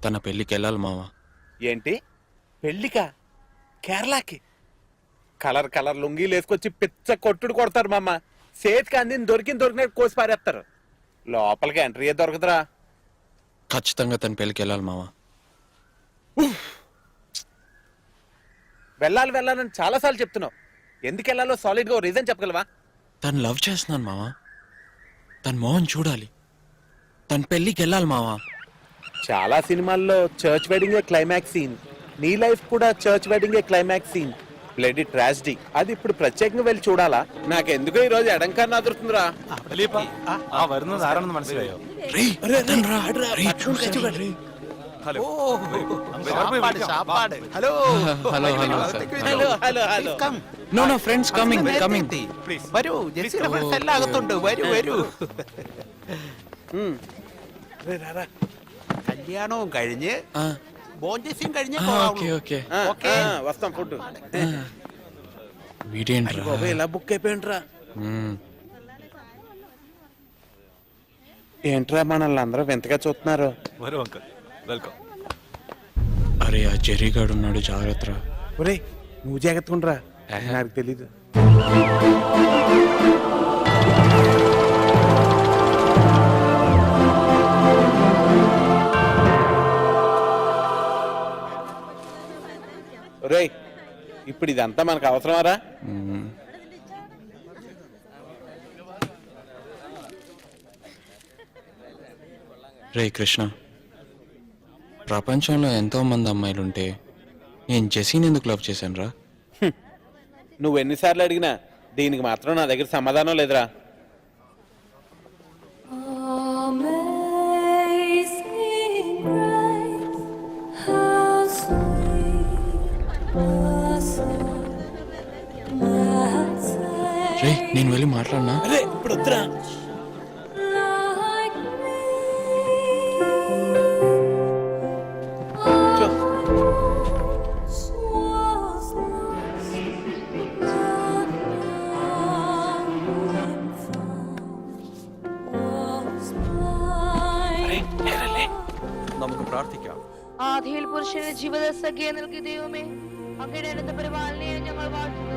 తన పెళ్ళికి వెళ్ళాలి మావా. ఏంటి పెళ్ళికా? కేరళకి? కలర్ కలర్ లుంగీలు వేసుకొచ్చి పిచ్చ కొట్టుడు కొడతారు మామ. చేతికి అందిని దొరికినట్టు కోసి పారేస్తారు. లోపలికి ఎంట్రీ దొరకదురా. ఖచ్చితంగా తన పెళ్ళికి వెళ్ళాలి మావా. వెళ్ళాలని చాలాసార్లు చెప్తున్నావు. ఎందుకు వెళ్ళాలో సాలిడ్ గా రీజన్ చెప్పగలవా? తను లవ్ చేస్తున్నాను మావా. తన మోహన్ చూడాలి. తన పెళ్ళికి వెళ్ళాలి మావా. చాలా సినిమాల్లో చర్చ్ వెడ్డింగ్ క్లైమాక్స్ సీన్. నీ లైఫ్ కూడా church wedding climax scene. Bloody tragedy. అది ఇప్పుడు ప్రత్యేకంగా వెళ్ళి చూడాలా? నాకెందుకో ఈ రోజు ఎడంకన్నా అదురుతుందిరా. No, friends coming. വരൂ, ജെസ്സിയുടെ ഫ്രണ്ട്സ് എല്ലാം അകത്തുണ്ട്. വരൂ. കല്യാണവും കഴിഞ്ഞ് ബോഞ്ചേസിയും കഴിഞ്ഞ് వస్తాం ఫుడ్. వీడేంట్రా ఇలా బుక్ అయిపోయింట్రా. ఏంట్రా మనల్ని అందరూ వింతగా చూస్తున్నారు. అరే ఆ జెర్రీగాడు ఉన్నాడు, జాగ్రత్త. ఒరే నువ్వు జాగ్రత్తగా ఉండరా, నాకు తెలీదు. ఒరేయ్ ఇప్పుడు ఇదంతా మనకు అవసరమారా? రే కృష్ణ, ప్రపంచంలో ఎంతో మంది అమ్మాయిలుంటే నేను జెస్సీని ఎందుకు లవ్ చేశాను రా? నువ్వు ఎన్నిసార్లు అడిగినా దీనికి మాత్రం నా దగ్గర సమాధానం లేదురా. రే నేను వెళ్ళి మాట్లాడినా? అరే ఇప్పుడు వద్దురా. നമുക്ക് പ്രാർത്ഥിക്കാം. ആദിയിൽ പുരുഷന് ജീവദശയെ നൽകിയ ദൈവമേ, അങ്ങയുടെ അനന്ത പരിപാലനയെ ഞങ്ങൾ വാഴ്ത്തുന്നു.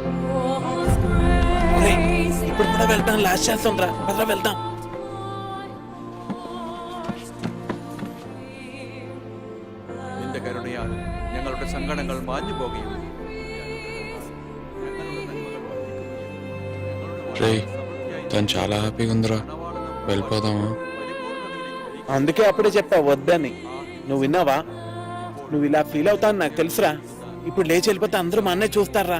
ఇప్పుడు కూడా వెళ్తాం, లాస్ట్ ఛాన్స్ ఉందిరా, పదరా వెళ్దాం. നിന്റെ കരുണയാൽ ഞങ്ങളുടെ സങ്കടങ്ങൾ മാഞ്ഞു പോകുകയും రే తను చాలా హ్యాపీగా ఉందిరా, వెళ్ళిపోదామా? అందుకే అప్పుడే చెప్పా వద్దని. నువ్వు విన్నావా? నువ్వు ఇలా ఫీల్ అవుతావు నాకు తెలుసురా. ఇప్పుడు లేచి వెళ్ళిపోతే అందరూ మా అన్నయ్య చూస్తారా.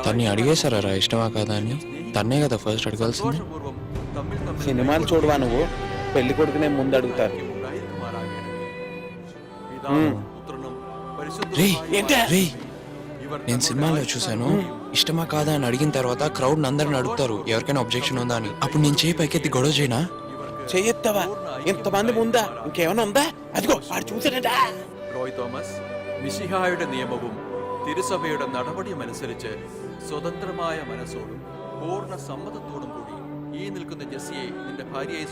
తన్ని అడిగేశారా ఇష్టమా కాదా అని? తన్నే కదా ఫస్ట్ అడగాల్సింది. సినిమాలు చూడవా నువ్వు? పెళ్లి కొడుకునే ముందు అడుగుతారు. నేను సినిమాలో చూసాను, ఇష్టమా కాదా అని అడిగిన తర్వాత క్రౌడ్ అందరిని అడుగుతారు ఎవరికైనా అబ్జెక్షన్ ఉందా అని. అప్పుడు నేను చేయి పైకెత్తి గొడవ చేయనా? చెయ్యొత్తావా? ఇంతమంది ముందా? ఇంకేమైనా ఉందా? అదిగో వాడు చూసాడట. റോയ് തോമസ്, മിശിഹായുടെ നിയമവും തിരുസഭയുടെ നടപടിയും അനുസരിച്ച് സ്വതന്ത്രമായ മനസ്സോടും പൂർണ്ണ സമ്മതത്തോടും കൂടി ഈ നിൽക്കുന്ന ജെസ്സിയെ നിന്റെ ഭാര്യയായി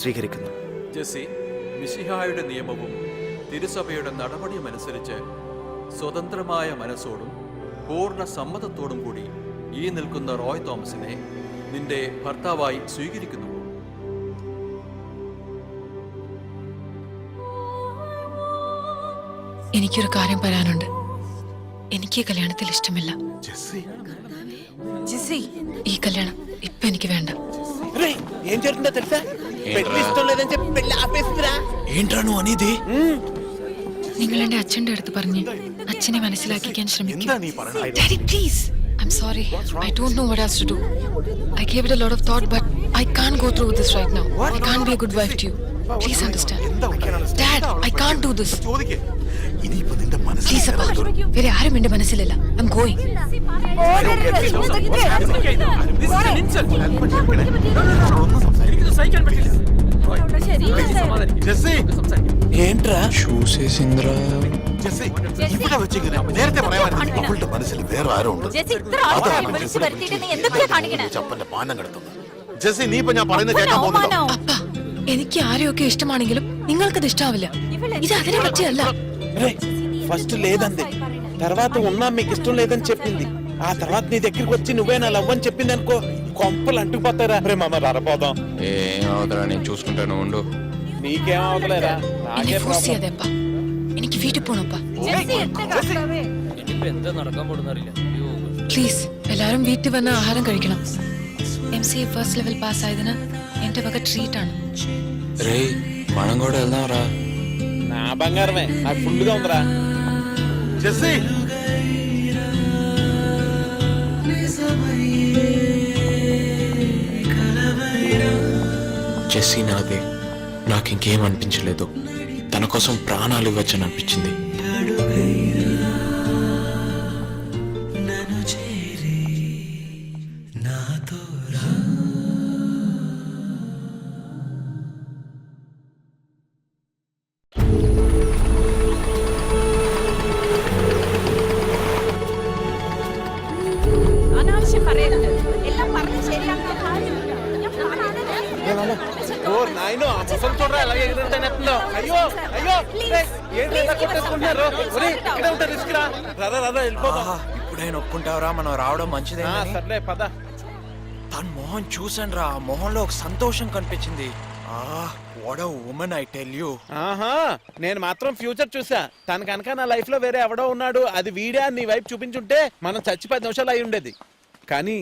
സ്വീകരിക്കുന്നു. ജെസ്സി, മിശിഹായുടെ നിയമവും തിരുസഭയുടെ നടപടിയും അനുസരിച്ച് സ്വതന്ത്രമായ മനസ്സോടും പൂർണ്ണ സമ്മതത്തോടും കൂടി ഈ നിൽക്കുന്ന റോയ് തോമസിനെ നിന്റെ ഭർത്താവായി സ്വീകരിക്കുന്നു. എനിക്കൊരു കാര്യം പറയാനുണ്ട്. എനിക്ക് ഈ കല്യാണത്തിൽ ഇഷ്ടമില്ല. ഈ കല്യാണം ഇപ്പൊ എനിക്ക് വേണ്ട. ఏం జరుగుతుందో తెలుసా? పెళ్లి ఇష్టం లేదని చెప్పి పెళ్లి ఆపేస్తుందిరా. ఏంట్రా నువ్వు అనేది? നിങ്ങൾ എന്റെ അച്ഛന്റെ അടുത്ത് പറഞ്ഞ് അച്ഛനെ മനസ്സിലാക്കിക്കാൻ ശ്രമിക്കും. Daddy, please. I'm sorry. I don't know what else to do. I gave it a lot of thought, but I can't go through with this right now. I can't be a good wife to you. Please understand. Dad, I can't do this. Please, Appa. വേറെ ആരും എന്റെ മനസ്സിലല്ല. I'm going. ఏంట్రా చూసేసింద్రా? മനസ്സിൽ വേറെ ആരോ ഉണ്ട്. చెప్పండి పానం కడుతుంది. ജെസ്സി നീ ഇപ്പൊ ഞാൻ പറയുന്നത് കേൾക്കാൻ പോകുന്നുണ്ടോ? അപ്പ എനിക്ക് ആരെയൊക്കെ ఇష్టമാണെങ്കിലും നിങ്ങൾക്കത് ఇష్టాവില്ല ఇది അതിനെ పറ്റിയല്ല ఫస్ట్ లేదంది, తర్వాత ఉన్నా మీకు ఇష్టం లేదని చెప్పింది, ఆ తర్వాత నీ దగ్గరికి వచ్చి నువ్వే నా లవ్ అని చెప్పింది అనుకో, కొంపలు అంటుకుపోతారా. రే మామ రరపోదాం. ఏం అవుతారా, నేను చూసుకుంటాను ఉండు. నీకేం అవతలేరా, എന്നെ నాకే ഫോഴ്സ് ప్రాబ్లం. ചെയ്യാതെപ്പ എനിക്ക് വീട്ടിൽ പോണപ്പ പ്ലീസ് എല്ലാരും വീട്ടിൽ വന്ന് ആഹാരം കഴിക്കണം MCA ഫസ്റ്റ് ലെവൽ പാസ് ആയതിന് എന്റെ വക ട്രീറ്റ് ആണ് రే మనం కూడా వెళ్దాం రా. నా బంగారమే, నాకు ఫుల్గా ఉందిరా. ജെസ്സി జెస్సీ నాదే, నాకు ఇంకేం అనిపించలేదు. తన కోసం ప్రాణాలు ఇవ్వచ్చని అనిపించింది. അനാവശ്യം പറയരുത്. എല്ലാം പറഞ്ഞ് ശരിയാക്കാൻ കാര്യമില്ല. ഞാൻ ఓ నాయనో, ఆ ముసలి చూడరా ఎలా ఎగురుతానెత్తుందో. అయ్యో అయ్యో, ఏంటి ఇలా కొట్టేసుకుంటున్నారు? ఒరేయ్, ఇక్కడే ఉంటా, రిస్క్ రా. రరా వెళ్ళిపోదాం. ఇప్పుడే నొప్పుకుంటావరా, మనం రావడం మంచిదే. సర్లే పద. తన మొహం చూసాను రా, మొహంలో ఒక సంతోషం కనిపించింది. What a woman I tell you. ఆహా, నేను మాత్రం ఫ్యూచర్ చూసా. తన కనుక నా లైఫ్ లో వేరే ఎవడో ఉన్నాడు, అది వీడే నీ వైపు చూపించుంటే మనం చచ్చి 10 నిమిషాలు అయి ఉండేది. కానీ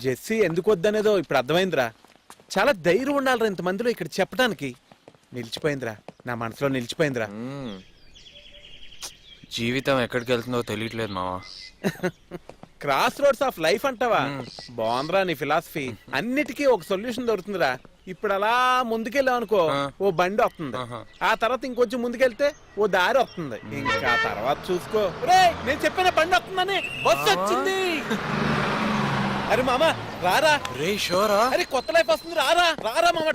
జెస్సీ ఎందుకు వద్దనేదో ఇప్పుడు అర్థమైందిరా. చాలా ధైర్యం ఉండాలిరా ఇంతమందిలో ఇక్కడ చెప్పడానికి. నిలిచిపోయిందిరా, నా మనసులో నిలిచిపోయిందిరా. జీవితం ఎక్కడికి వెళ్తుందో తెలియట్లేదు మావా. క్రాస్ రోడ్స్ ఆఫ్ లైఫ్ అంటావా? బాగుందిరా నీ ఫిలాసఫీ. అన్నిటికీ ఒక సొల్యూషన్ దొరుకుతుందిరా. ఇప్పుడు అలా ముందుకెళ్ళావు అనుకో, ఓ బండి వస్తుంది. ఆ తర్వాత ఇంకొంచెం ముందుకెళ్తే ఓ దారి వస్తుంది. ఇంకా తర్వాత చూసుకో. రేయ్, నేను చెప్పిన బండి వస్తుందని బస్సు వచ్చింది. అరే మామ రారా. రే షోరా. అరే కొత్త లైఫ్ వస్తుంది, రారా రారా మామ.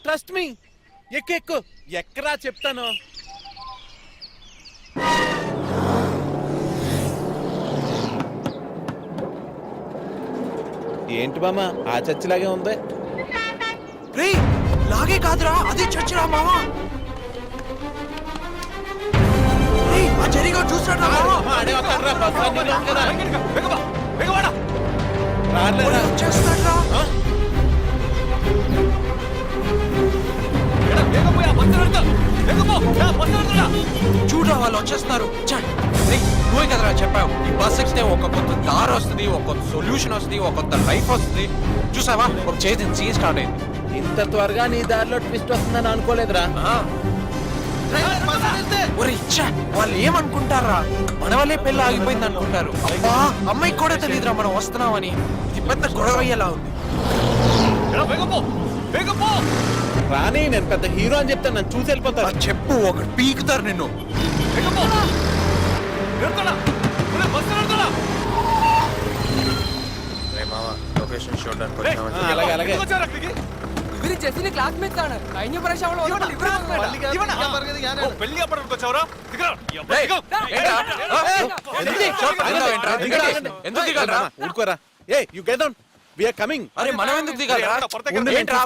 ట్రస్ట్ మీ ఎక్కు ఎక్కరా చెప్తాను. ఏంటి మామ, ఆ చర్చిలాగే ఉంది. రే లాగే కాదురా, అదే చర్చ్ రా మావా. రే ఆ జరిగా చూస్తాడా మావా. ఆడే వస్తాడురా, బస్సు అన్నీ ఉంది కదా. రాలేరా. వచ్చేస్తాడ్రా. చూడరా వాళ్ళు వచ్చేస్తున్నారు. నువ్వే కదరా చెప్పావు, ఈ బస్ ఎక్కితే ఒక కొత్త దారి వస్తుంది, ఒక కొత్త సొల్యూషన్ వస్తుంది, ఒక కొత్త లైఫ్ వస్తుంది. చూసావా, ఒక చేసిన సీన్ స్టార్ట్ అయింది. ఇంత త్వరగా నీ దారిలో ట్విస్ట్ వస్తుందని అనుకోలేదురా. ఒరే ఇచ్చా, వాళ్ళు ఏమనుకుంటారా, మన వల్లే పెళ్ళి ఆగిపోయింది అనుకుంటారు. అబ్బా, అమ్మాయికి కూడా తెలియదురా మనం వస్తున్నామని. ఇది పెద్ద గొడవ అయ్యేలా ఉంది. రాని, నేను పెద్ద హీరో అని చెప్తాను, నన్ను చూసి వెళ్ళిపోతారు. చెప్పు, ఒకటి పీకుతారు నిన్ను. ലൊക്കേഷൻ ഷോട്ട് అలాగే అలాగే. ഇവര് ജെസ്സിന്റെ ക്ലാസ്മേറ്റ്സ് ആണ്. കഴിഞ്ഞ പ്രാവശ്യം അവൾ ఊరుకోరా. Hey you get down, we are coming. అరే మనం ఎందుకు దిగాలరా?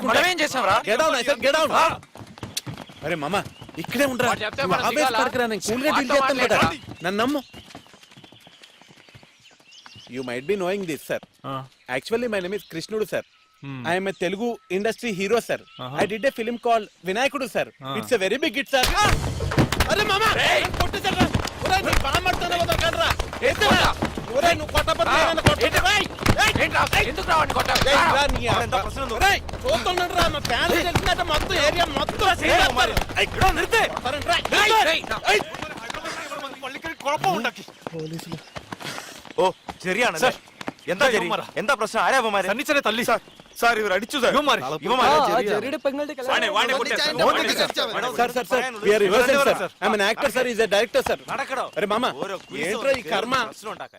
మనం ఏం చేసాంరా? Get down, I said get down. అరే మామ ఇక్కడే ఉండరా, ఆవేశపడకరా, నేను కూల్గా డీల్ చేస్తాను కదా, నన్ను నమ్ము. You might be knowing this, sir. Actually, my name is Krishnudu, sir. I am a Telugu industry hero, sir. I did a film called Vinayakudu, sir. It's a very big hit, sir. Arre mama, kottesarra. Oray nee baammartana vadakandra. Edra. Oray nu kottapadu nenu kottadu. ఏంట్రా ఎందుకు రావని కొట్టావు? Hey, ra nee anta prasana. Oray, చూస్తున్నరా నా fan తెలిసినట్టు మొత్తం area మొత్తం చేస్తారు. ఇక్కడ నిర్తే. പോലീസില് ഓ ശരിയാണല്ലേ? എന്താ ശരി? എന്താ പ്രശ്നം? ആരാ അവന്മാര്? സണ്ണിച്ചനെ തല്ലി സാർ ഇവർ അടിച്ചു സാർ. ജെറിയുടെ പെങ്ങളുടെ sir, we are rehearsing, sir. I'm an actor, sir. He's a director, sir. നടക്കടോ. అరే మామ, ఏంట్రా ఈ కర్మ? പ്രശ്നം ഉണ്ടാക്കാൻ